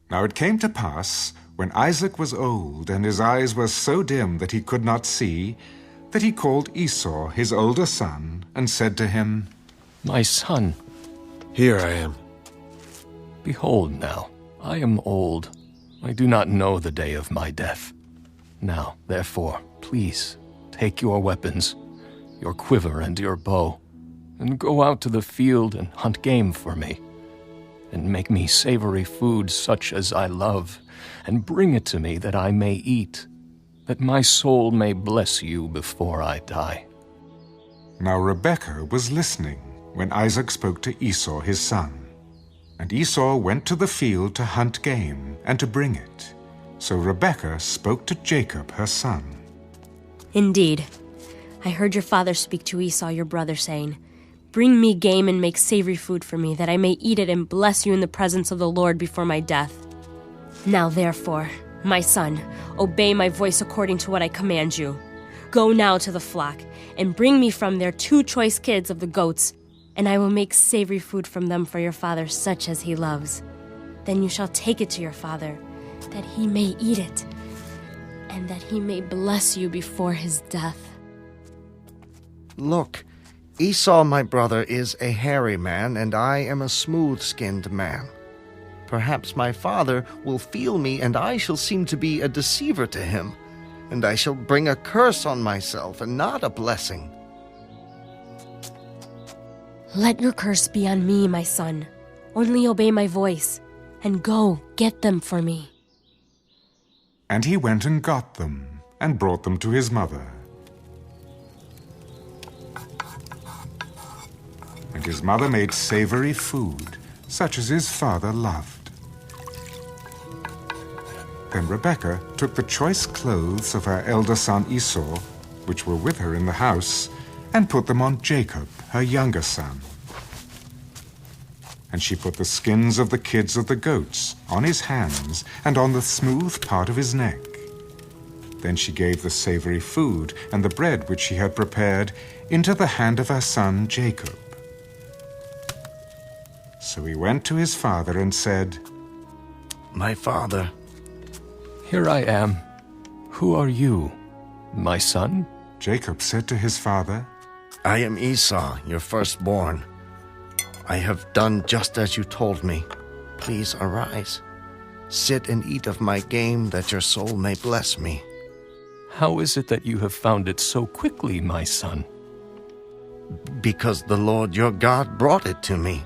Now it came to pass, when Isaac was old, and his eyes were so dim that he could not see, that he called Esau, his older son, and said to him, My son, Here I am. behold now, I am old. I do not know the day of my death. Now, therefore, please, take your weapons, your quiver and your bow, and go out to the field and hunt game for me, and make me savory food such as I love, and bring it to me that I may eat, that my soul may bless you before I die. Now Rebekah was listening when Isaac spoke to Esau his son. And Esau went to the field to hunt game and to bring it. So Rebekah spoke to Jacob her son. Indeed, I heard your father speak to Esau your brother, saying, Bring me game and make savory food for me, that I may eat it and bless you in the presence of the Lord before my death. Now therefore, my son, obey my voice according to what I command you. Go now to the flock, and bring me from there 2 choice kids of the goats, and I will make savory food from them for your father, such as he loves. Then you shall take it to your father, that he may eat it, and that he may bless you before his death. Look, Esau my brother is a hairy man, and I am a smooth-skinned man. Perhaps my father will feel me, and I shall seem to be a deceiver to him, and I shall bring a curse on myself, and not a blessing. Let your curse be on me, my son. Only obey my voice, and go get them for me. And he went and got them, and brought them to his mother. And his mother made savory food, such as his father loved. Then Rebekah took the choice clothes of her elder son Esau, which were with her in the house, and put them on Jacob, her younger son. And she put the skins of the kids of the goats on his hands and on the smooth part of his neck. Then she gave the savory food and the bread which she had prepared into the hand of her son Jacob. So he went to his father and said, My father. Here I am. Who are you, my son? Jacob said to his father, I am Esau, your firstborn. I have done just as you told me. Please arise. Sit and eat of my game, that your soul may bless me. How is it that you have found it so quickly, my son? Because the Lord your God brought it to me.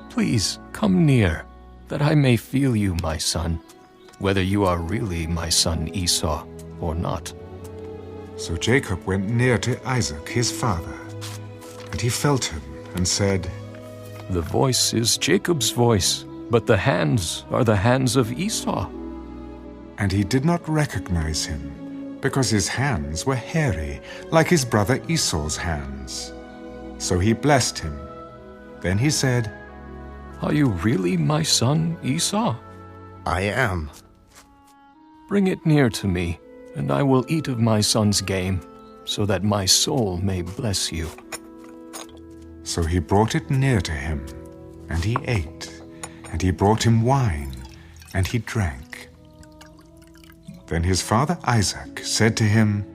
Please come near, that I may feel you, my son, whether you are really my son Esau or not. So Jacob went near to Isaac his father, and he felt him and said, The voice is Jacob's voice, but the hands are the hands of Esau. And he did not recognize him, because his hands were hairy, like his brother Esau's hands. So he blessed him. Then he said, Are you really my son Esau? I am. Bring it near to me, and I will eat of my son's game, so that my soul may bless you. So he brought it near to him, and he ate, and he brought him wine, and he drank. Then his father Isaac said to him,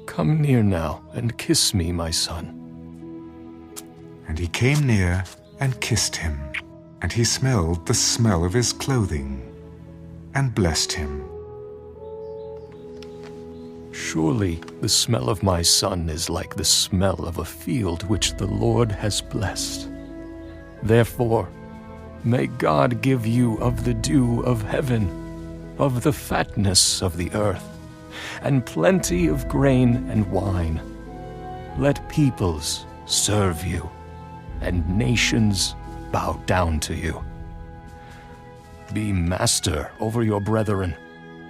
Come near now, and kiss me, my son. And he came near and kissed him, and he smelled the smell of his clothing, and blessed him. Surely the smell of my son is like the smell of a field which the Lord has blessed. Therefore, may God give you of the dew of heaven, of the fatness of the earth, and plenty of grain and wine. Let peoples serve you, and nations bow down to you. Be master over your brethren,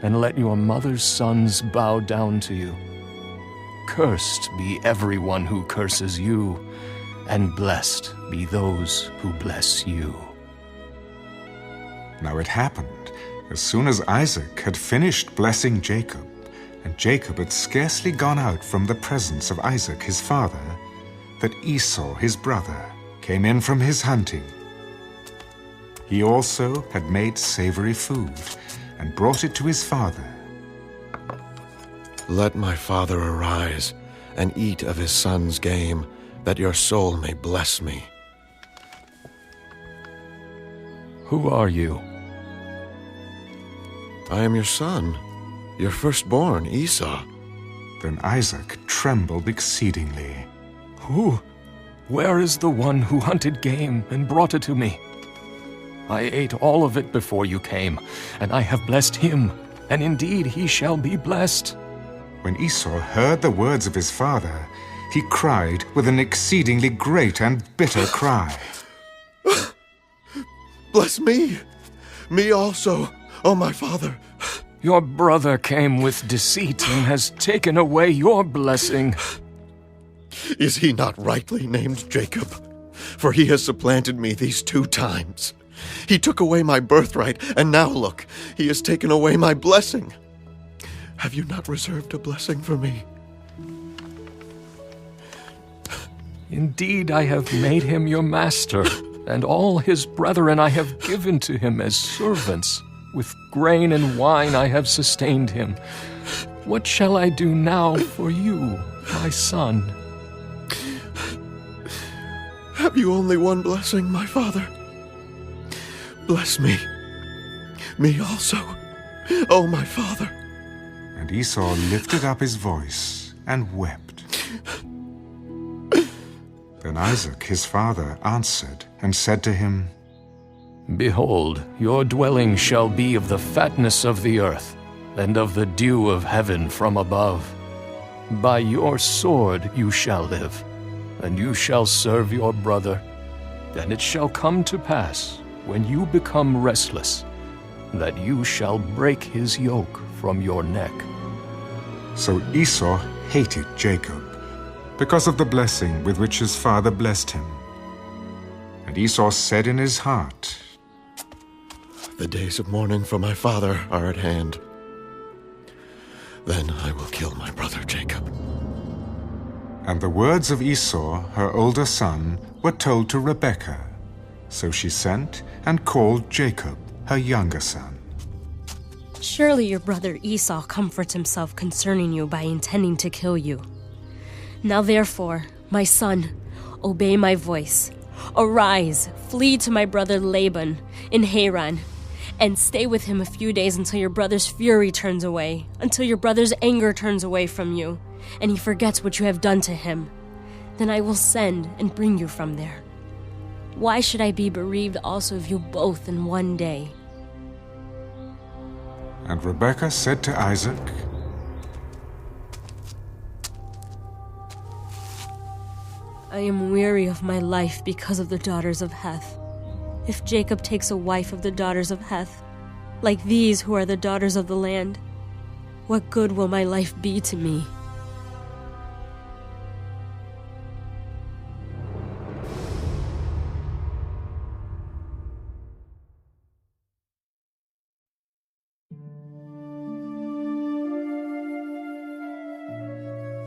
and let your mother's sons bow down to you. Cursed be everyone who curses you, and blessed be those who bless you. Now it happened, as soon as Isaac had finished blessing Jacob, and Jacob had scarcely gone out from the presence of Isaac his father, that Esau his brother came in from his hunting. He also had made savory food and brought it to his father. Let my father arise and eat of his son's game, that your soul may bless me. Who are you? I am your son, your firstborn, Esau. Then Isaac trembled exceedingly. Who? Where is the one who hunted game and brought it to me? I ate all of it before you came, and I have blessed him, and indeed he shall be blessed. When Esau heard the words of his father, he cried with an exceedingly great and bitter cry. Bless me also, O my father. Your brother came with deceit and has taken away your blessing. Is he not rightly named Jacob? For he has supplanted me these 2 times. He took away my birthright, and now look, he has taken away my blessing. Have you not reserved a blessing for me? Indeed, I have made him your master, and all his brethren I have given to him as servants. With grain and wine I have sustained him. What shall I do now for you, my son? Have you only one blessing, my father? Bless me also, O my father. And Esau lifted up his voice and wept. Then Isaac his father answered and said to him, Behold, your dwelling shall be of the fatness of the earth, and of the dew of heaven from above. By your sword you shall live, and you shall serve your brother. And it shall come to pass, when you become restless, that you shall break his yoke from your neck. So Esau hated Jacob, because of the blessing with which his father blessed him. And Esau said in his heart, The days of mourning for my father are at hand. Then I will kill my brother Jacob. And the words of Esau, her older son, were told to Rebekah. So she sent and called Jacob, her younger son. Surely your brother Esau comforts himself concerning you by intending to kill you. Now therefore, my son, obey my voice. Arise, flee to my brother Laban in Haran, and stay with him a few days until your brother's fury turns away, until your brother's anger turns away from you, and he forgets what you have done to him. Then I will send and bring you from there. Why should I be bereaved also of you both in one day? And Rebekah said to Isaac, I am weary of my life because of the daughters of Heth. If Jacob takes a wife of the daughters of Heth, like these who are the daughters of the land, what good will my life be to me?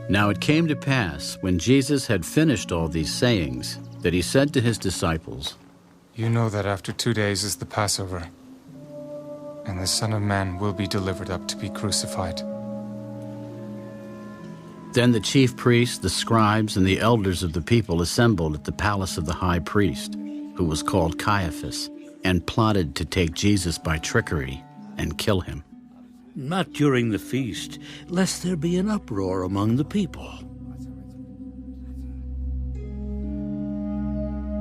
Now it came to pass, when Jesus had finished all these sayings, that he said to his disciples, You know that after 2 days is the Passover, and the Son of Man will be delivered up to be crucified. Then the chief priests, the scribes, and the elders of the people assembled at the palace of the high priest, who was called Caiaphas, and plotted to take Jesus by trickery and kill him. Not during the feast, lest there be an uproar among the people.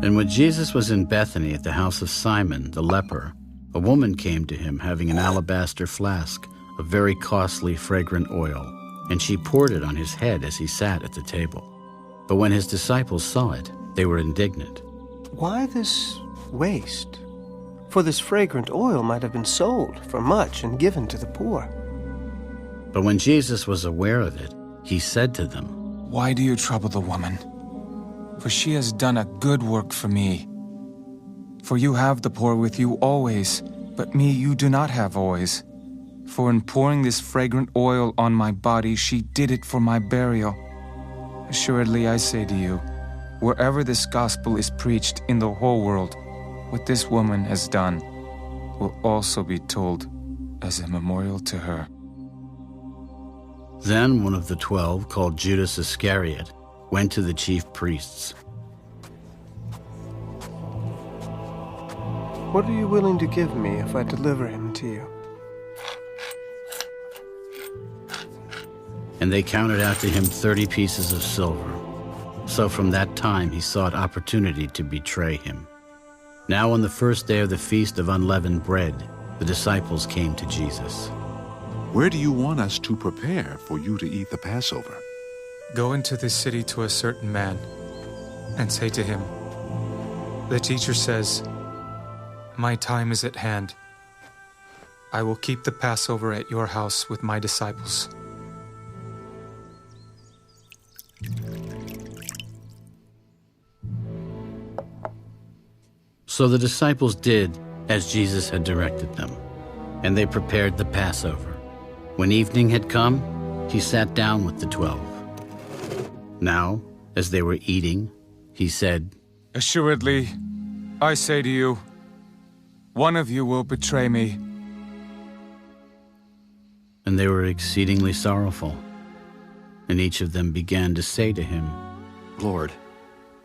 And when Jesus was in Bethany at the house of Simon the leper, a woman came to him having an alabaster flask of very costly fragrant oil, and she poured it on his head as he sat at the table. But when his disciples saw it, they were indignant. Why this waste? For this fragrant oil might have been sold for much and given to the poor. But when Jesus was aware of it, he said to them, Why do you trouble the woman? For she has done a good work for me. For you have the poor with you always, but me you do not have always. For in pouring this fragrant oil on my body, she did it for my burial. Assuredly I say to you, wherever this gospel is preached in the whole world, what this woman has done will also be told as a memorial to her." Then one of the 12, called Judas Iscariot, went to the chief priests. What are you willing to give me if I deliver him to you? And they counted out to him 30 pieces of silver. So from that time he sought opportunity to betray him. Now on the first day of the Feast of Unleavened Bread, the disciples came to Jesus. "Where do you want us to prepare for you to eat the Passover?" "Go into this city to a certain man and say to him, 'The teacher says, my time is at hand. I will keep the Passover at your house with my disciples.'" So the disciples did as Jesus had directed them, and they prepared the Passover. When evening had come, he sat down with the 12. Now, as they were eating, he said, "Assuredly, I say to you, one of you will betray me." And they were exceedingly sorrowful. And each of them began to say to him, "Lord,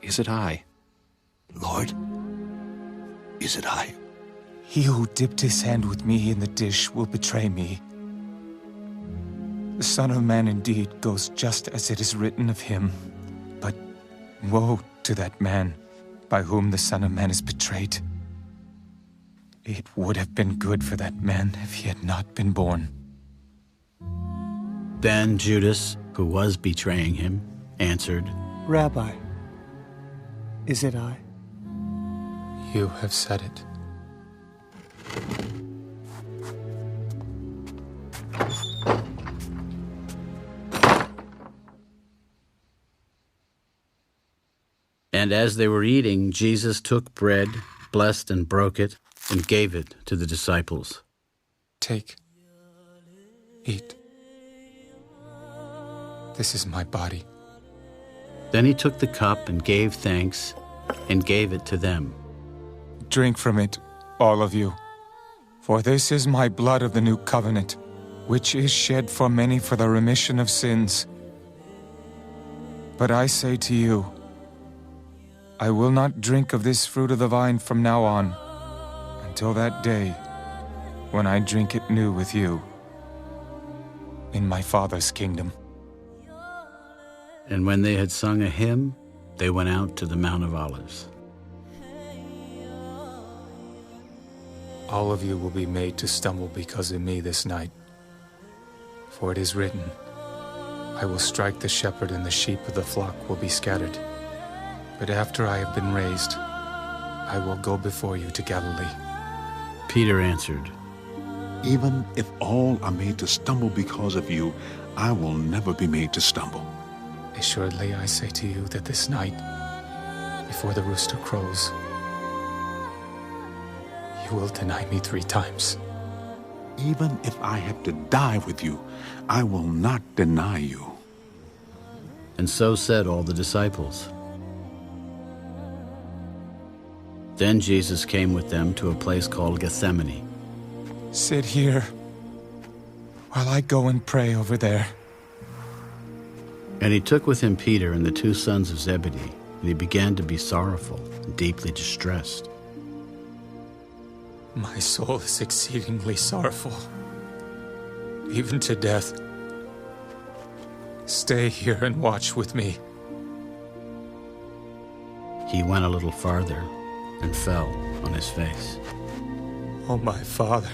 is it I?" Lord, is it I? "He who dipped his hand with me in the dish will betray me. The Son of Man indeed goes just as it is written of him, but woe to that man by whom the Son of Man is betrayed. It would have been good for that man if he had not been born." Then Judas, who was betraying him, answered, Rabbi, is it I? "You have said it." And as they were eating, Jesus took bread, blessed and broke it, and gave it to the disciples. "Take, eat. This is my body." Then he took the cup and gave thanks and gave it to them. "Drink from it, all of you, for this is my blood of the new covenant, which is shed for many for the remission of sins. But I say to you, I will not drink of this fruit of the vine from now on, until that day when I drink it new with you in my Father's kingdom." And when they had sung a hymn, they went out to the Mount of Olives. "All of you will be made to stumble because of me this night. For it is written, I will strike the shepherd and the sheep of the flock will be scattered. But after I have been raised, I will go before you to Galilee." Peter answered, "Even if all are made to stumble because of you, I will never be made to stumble." "Assuredly, I say to you that this night, before the rooster crows, you will deny me 3 times." "Even if I have to die with you, I will not deny you." and so said all the disciples. Then Jesus came with them to a place called Gethsemane. "Sit here while I go and pray over there." And he took with him Peter and the 2 sons of Zebedee, and he began to be sorrowful and deeply distressed. "My soul is exceedingly sorrowful, even to death. Stay here and watch with me." He went a little farther and fell on his face. "Oh, my Father,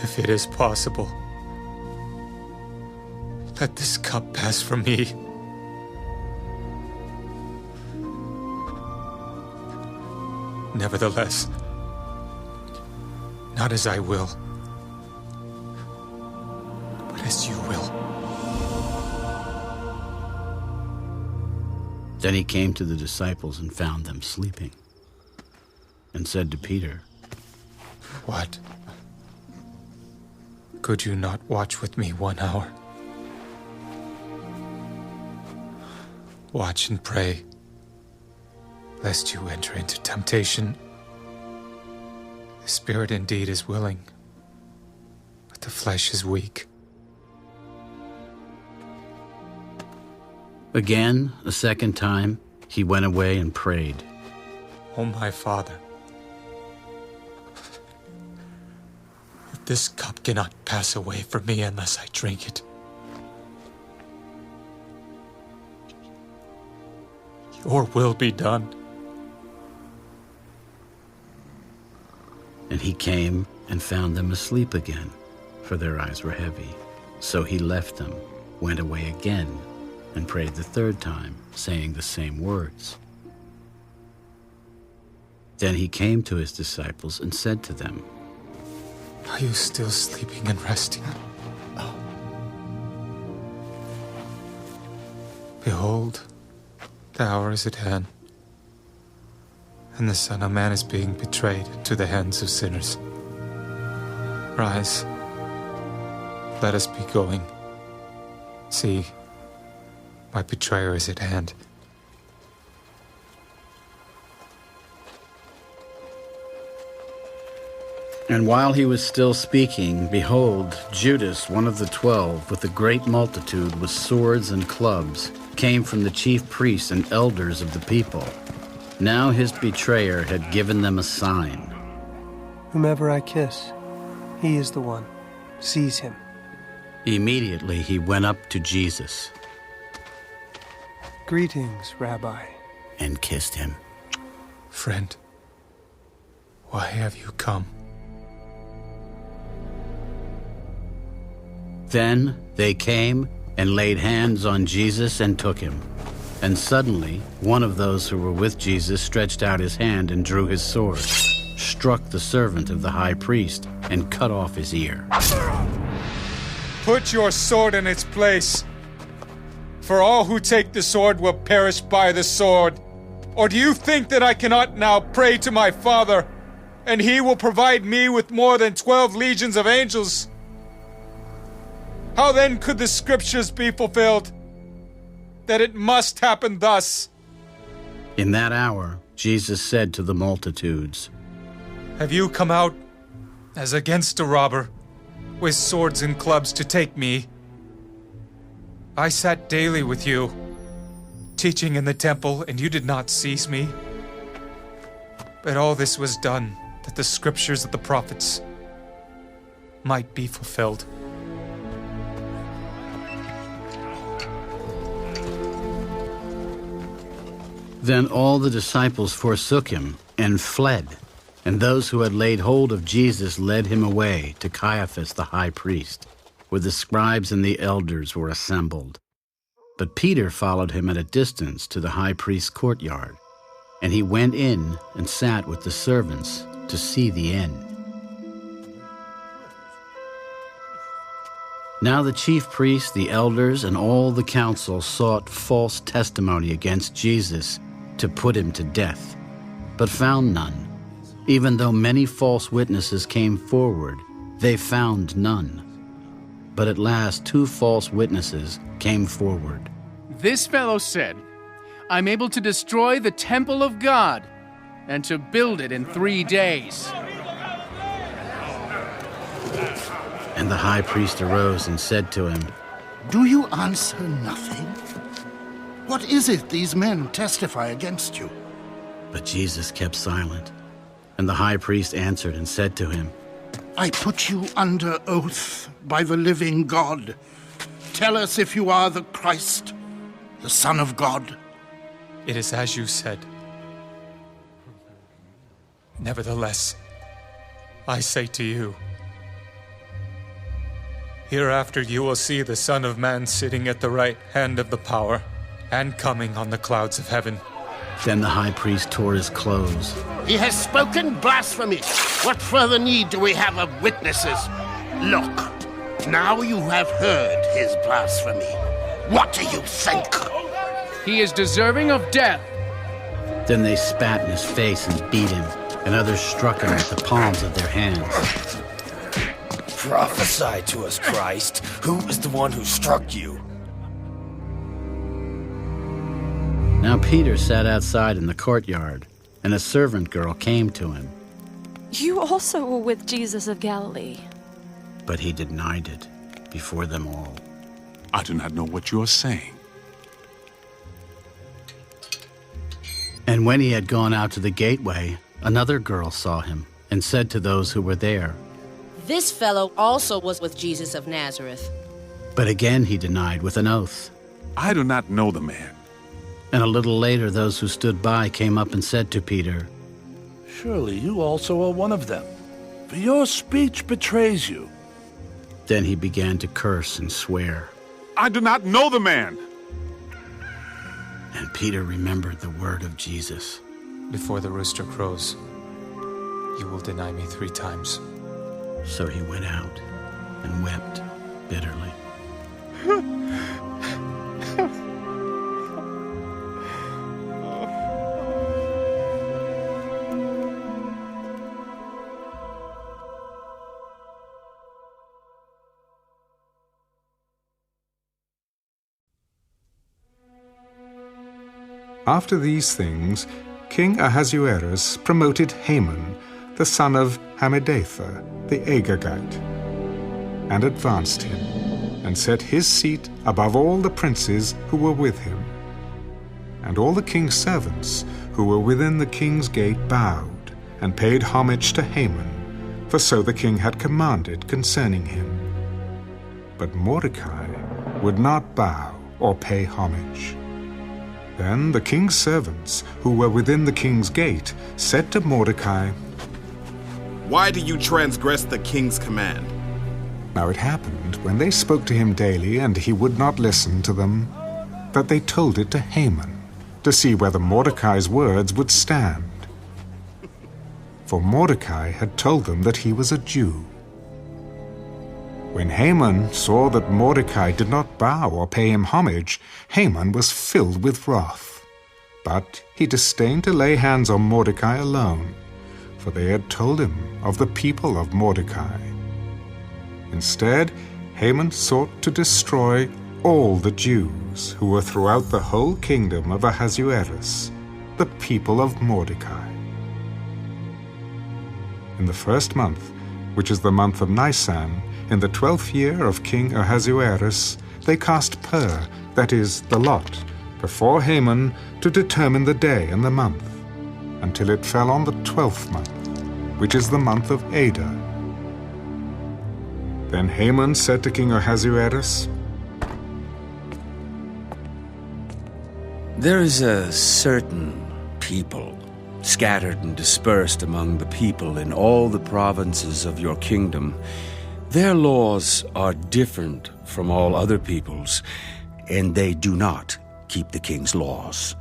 if it is possible, let this cup pass from me. Nevertheless, not as I will, but as you will." Then he came to the disciples and found them sleeping, and said to Peter, "What? Could you not watch with me 1 hour? Watch and pray, lest you enter into temptation. The spirit indeed is willing, but the flesh is weak. Again, a second time, he went away and prayed. O my Father, if this cup cannot pass away from me unless I drink it, your will be done. And he came and found them asleep again, for their eyes were heavy. So he left them, went away again, and prayed the third time, saying the same words. Then he came to his disciples and said to them, Are you still sleeping and resting? Behold, the hour is at hand, and the Son of Man is being betrayed into the hands of sinners. Rise, let us be going. See, my betrayer is at hand. And while he was still speaking, behold, Judas, one of the 12, with a great multitude with swords and clubs, came from the chief priests and elders of the people. Now his betrayer had given them a sign. Whomever I kiss, he is the one. Seize him. Immediately he went up to Jesus Greetings, Rabbi. and kissed him. Friend, why have you come? Then they came and laid hands on Jesus and took him. And suddenly, one of those who were with Jesus stretched out his hand and drew his sword, struck the servant of the high priest, and cut off his ear. Put your sword in its place, for all who take the sword will perish by the sword. Or do you think that I cannot now pray to my Father, and he will provide me with more than 12 legions of angels? How then could the scriptures be fulfilled, that it must happen thus? In that hour, Jesus said to the multitudes, Have you come out as against a robber, with swords and clubs to take me? I sat daily with you, teaching in the temple, and you did not seize me. But all this was done, that the scriptures of the prophets might be fulfilled. Then all the disciples forsook him and fled, and those who had laid hold of Jesus led him away to Caiaphas the high priest, where the scribes and the elders were assembled. But Peter followed him at a distance to the high priest's courtyard, and he went in and sat with the servants to see the end. Now the chief priests, the elders, and all the council sought false testimony against Jesus to put him to death, but found none. Even though many false witnesses came forward, they found none. But at last 2 false witnesses came forward. This fellow said, I'm able to destroy the temple of God and to build it in 3 days. And the high priest arose and said to him, Do you answer nothing? What is it these men testify against you? But Jesus kept silent. And the high priest answered and said to him, I put you under oath by the living God. Tell us if you are the Christ, the Son of God. It is as you said. Nevertheless, I say to you, hereafter you will see the Son of Man sitting at the right hand of the power and coming on the clouds of heaven. Then the high priest tore his clothes. He has spoken blasphemy. What further need do we have of witnesses? Look, now you have heard his blasphemy. What do you think? He is deserving of death. Then they spat in his face and beat him, and others struck him with the palms of their hands. Prophesy to us, Christ. Who is the one who struck you? Now Peter sat outside in the courtyard, and a servant girl came to him. You also were with Jesus of Galilee. But he denied it before them all. I do not know what you are saying. And when he had gone out to the gateway, another girl saw him and said to those who were there, This fellow also was with Jesus of Nazareth. But again he denied with an oath. I do not know the man. And a little later those who stood by came up and said to Peter, Surely you also are one of them, for your speech betrays you. Then he began to curse and swear. I do not know the man. And Peter remembered the word of Jesus. Before the rooster crows, you will deny me 3 times. So he went out and wept bitterly. After these things, King Ahasuerus promoted Haman, the son of Hammedatha, the Agagite, and advanced him, and set his seat above all the princes who were with him. And all the king's servants who were within the king's gate bowed, and paid homage to Haman, for so the king had commanded concerning him. But Mordecai would not bow or pay homage. Then the king's servants, who were within the king's gate, said to Mordecai, Why do you transgress the king's command? Now it happened, when they spoke to him daily, and he would not listen to them, that they told it to Haman, to see whether Mordecai's words would stand. For Mordecai had told them that he was a Jew. When Haman saw that Mordecai did not bow or pay him homage, Haman was filled with wrath. But he disdained to lay hands on Mordecai alone, for they had told him of the people of Mordecai. Instead, Haman sought to destroy all the Jews who were throughout the whole kingdom of Ahasuerus, the people of Mordecai. In the 1st month, which is the month of Nisan, in the 12th year of King Ahasuerus, they cast pur, that is, the lot, before Haman to determine the day and the month, until it fell on the 12th month, which is the month of Adar. Then Haman said to King Ahasuerus, There is a certain people scattered and dispersed among the people in all the provinces of your kingdom. Their laws are different from all other peoples, and they do not keep the king's laws.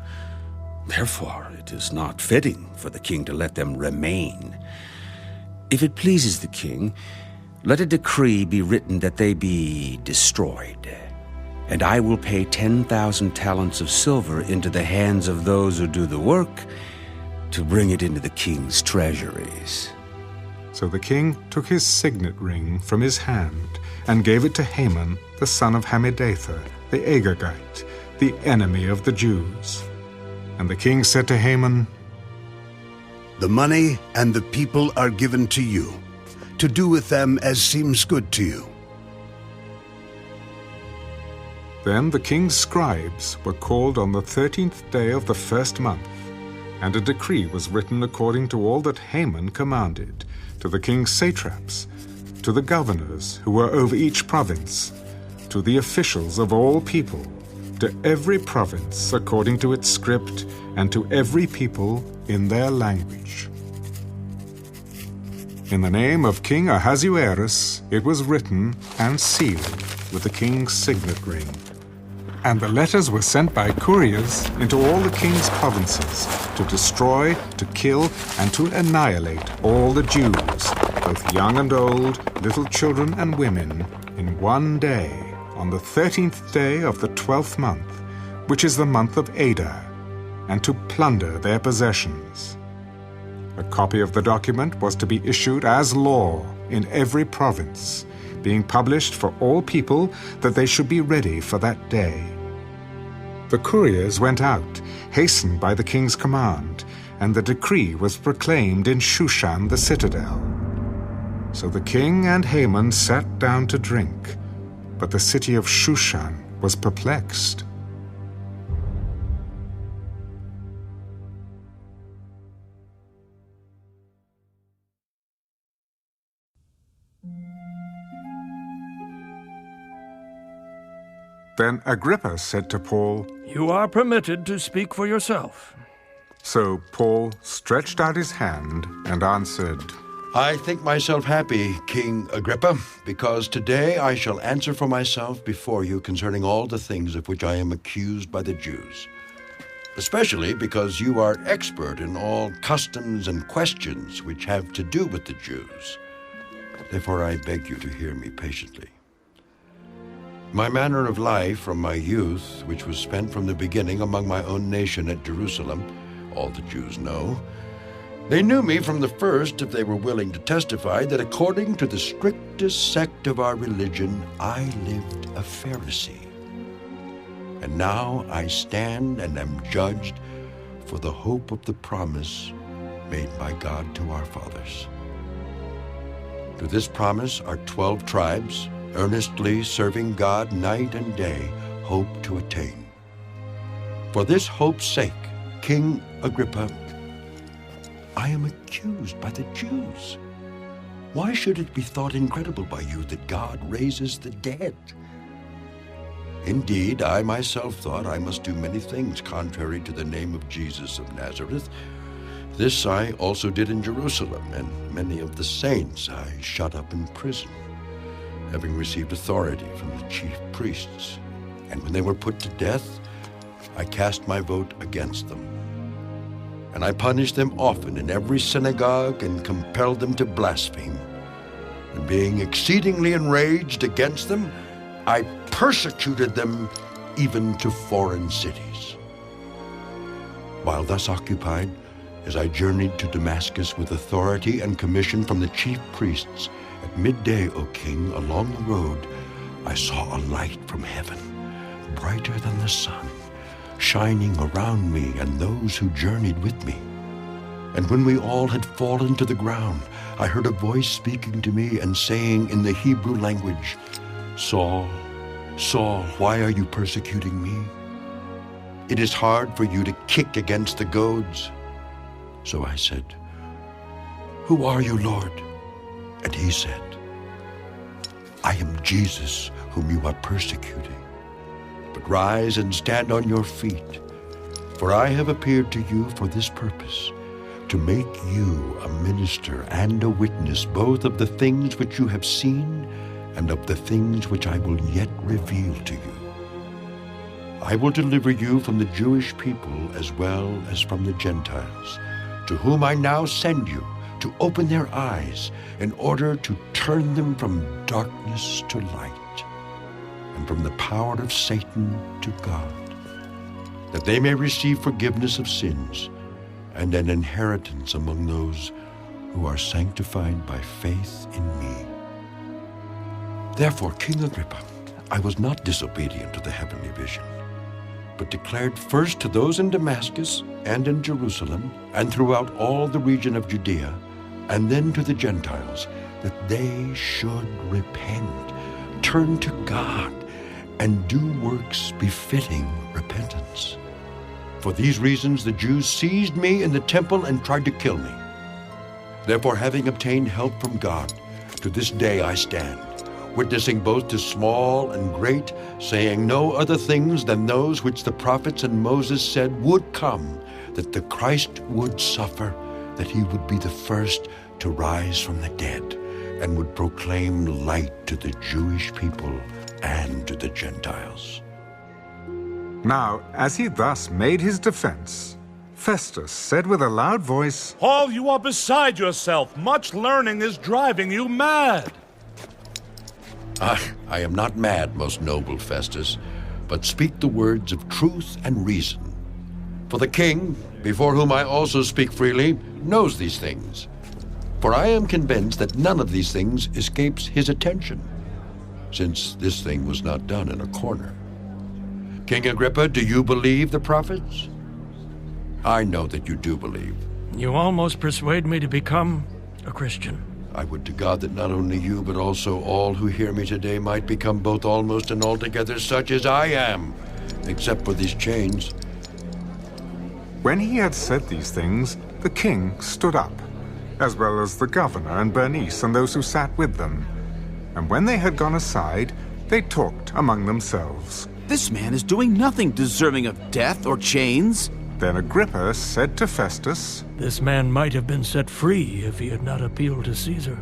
Therefore, it is not fitting for the king to let them remain. If it pleases the king, let a decree be written that they be destroyed, and I will pay 10,000 talents of silver into the hands of those who do the work to bring it into the king's treasuries. So the king took his signet ring from his hand and gave it to Haman, the son of Hammedatha, the Agagite, the enemy of the Jews. And the king said to Haman, The money and the people are given to you, to do with them as seems good to you. Then the king's scribes were called on the 13th day of the 1st month, and a decree was written according to all that Haman commanded, to the king's satraps, to the governors who were over each province, to the officials of all people, to every province according to its script, and to every people in their language. In the name of King Ahasuerus it was written and sealed with the king's signet ring. And the letters were sent by couriers into all the king's provinces to destroy, to kill, and to annihilate all the Jews, both young and old, little children and women, in one day, on the 13th day of the 12th month, which is the month of Adar, and to plunder their possessions. A copy of the document was to be issued as law in every province, being published for all people, that they should be ready for that day. The couriers went out, hastened by the king's command, and the decree was proclaimed in Shushan the citadel. So the king and Haman sat down to drink, but the city of Shushan was perplexed. Then Agrippa said to Paul, "You are permitted to speak for yourself." So Paul stretched out his hand and answered, "I think myself happy, King Agrippa, because today I shall answer for myself before you concerning all the things of which I am accused by the Jews, especially because you are expert in all customs and questions which have to do with the Jews. Therefore I beg you to hear me patiently. My manner of life from my youth, which was spent from the beginning among my own nation at Jerusalem, all the Jews know. They knew me from the first, if they were willing to testify, that according to the strictest sect of our religion, I lived a Pharisee. And now I stand and am judged for the hope of the promise made by God to our fathers. To this promise our 12 tribes, earnestly serving God night and day, hope to attain. For this hope's sake, King Agrippa, I am accused by the Jews. Why should it be thought incredible by you that God raises the dead? Indeed, I myself thought I must do many things contrary to the name of Jesus of Nazareth. This I also did in Jerusalem, and many of the saints I shut up in prison, having received authority from the chief priests. And when they were put to death, I cast my vote against them. And I punished them often in every synagogue and compelled them to blaspheme. And being exceedingly enraged against them, I persecuted them even to foreign cities. While thus occupied, as I journeyed to Damascus with authority and commission from the chief priests, at midday, O king, along the road, I saw a light from heaven, brighter than the sun, shining around me and those who journeyed with me. And when we all had fallen to the ground, I heard a voice speaking to me and saying in the Hebrew language, Saul, Saul, why are you persecuting me? It is hard for you to kick against the goads. So I said, Who are you, Lord? And he said, I am Jesus, whom you are persecuting. But rise and stand on your feet, for I have appeared to you for this purpose, to make you a minister and a witness both of the things which you have seen and of the things which I will yet reveal to you. I will deliver you from the Jewish people as well as from the Gentiles, to whom I now send you to open their eyes in order to turn them from darkness to light and from the power of Satan to God, that they may receive forgiveness of sins and an inheritance among those who are sanctified by faith in me. Therefore, King Agrippa, I was not disobedient to the heavenly vision, but declared first to those in Damascus and in Jerusalem and throughout all the region of Judea, and then to the Gentiles, that they should repent, turn to God, and do works befitting repentance. For these reasons the Jews seized me in the temple and tried to kill me. Therefore, having obtained help from God, to this day I stand, witnessing both to small and great, saying no other things than those which the prophets and Moses said would come, that the Christ would suffer, that he would be the first to rise from the dead, and would proclaim light to the Jewish people and to the Gentiles. Now, as he thus made his defense, Festus said with a loud voice, Paul, you are beside yourself. Much learning is driving you mad. I am not mad, most noble Festus, but speak the words of truth and reason. For the king, before whom I also speak freely, knows these things. For I am convinced that none of these things escapes his attention, since this thing was not done in a corner. King Agrippa, do you believe the prophets? I know that you do believe. You almost persuade me to become a Christian. I would to God that not only you, but also all who hear me today might become both almost and altogether such as I am, except for these chains. When he had said these things, the king stood up, as well as the governor and Bernice and those who sat with them. And when they had gone aside, they talked among themselves. This man is doing nothing deserving of death or chains. Then Agrippa said to Festus, This man might have been set free if he had not appealed to Caesar.